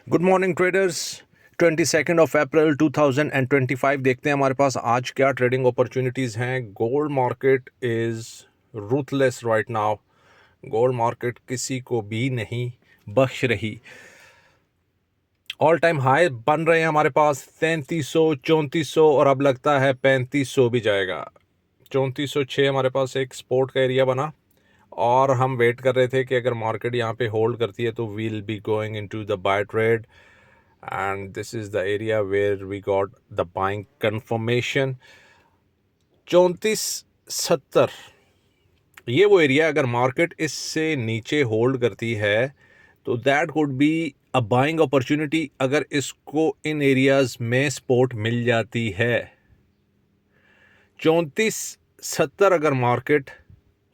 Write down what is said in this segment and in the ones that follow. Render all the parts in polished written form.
Good morning traders. 22 of April 2025 देखते हैं हमारे पास आज क्या ट्रेडिंग अपॉर्चुनिटीज़ हैं। Gold market is ruthless right now. Gold market किसी को भी नहीं बख्श रही। ऑल टाइम हाई बन रहे हैं हमारे पास 3300, 3400 और अब लगता है 3500 भी जाएगा। 3406 हमारे पास एक सपोर्ट का एरिया बना और हम वेट कर रहे थे कि अगर मार्केट यहाँ पे होल्ड करती है तो will be going into the buy trade and this is the area where we got the buying confirmation। 3470 ये वो एरिया, अगर मार्केट इससे नीचे होल्ड करती है तो that could be a buying opportunity अगर इसको इन एरियाज में सपोर्ट मिल जाती है। 3470 अगर मार्केट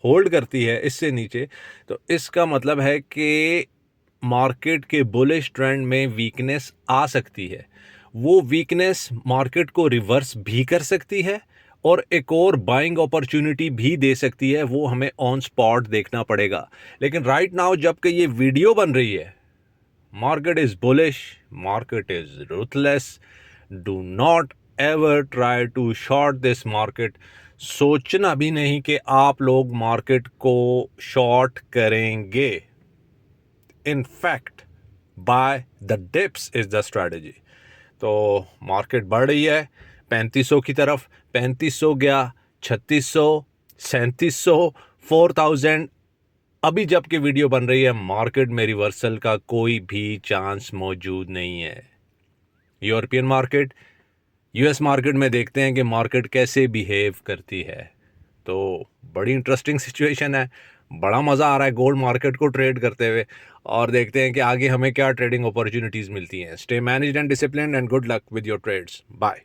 होल्ड करती है इससे नीचे तो इसका मतलब है कि मार्केट के बुलिश ट्रेंड में वीकनेस आ सकती है। वो वीकनेस मार्केट को रिवर्स भी कर सकती है और एक और बाइंग अपॉर्चुनिटी भी दे सकती है। वो हमें ऑन स्पॉट देखना पड़ेगा। लेकिन राइट नाउ जबकि ये वीडियो बन रही है, market is bullish, market is ruthless. Do not ever try to short this market. सोचना भी नहीं कि आप लोग मार्केट को शॉर्ट करेंगे। In fact by the dips is the strategy. तो मार्केट बढ़ रही है 3500 की तरफ। 3500 गया, 3600, 3700, 4000। अभी जबकि वीडियो बन रही है मार्केट में रिवर्सल का कोई भी चांस मौजूद नहीं है। यूरोपियन मार्केट, यूएस मार्केट में देखते हैं कि मार्केट कैसे बिहेव करती है। तो बड़ी इंटरेस्टिंग सिचुएशन है। बड़ा मज़ा आ रहा है गोल्ड मार्केट को ट्रेड करते हुए और देखते हैं कि आगे हमें क्या ट्रेडिंग अपॉर्चुनिटीज़ मिलती हैं। Stay managed and disciplined and good luck with your trades. Bye.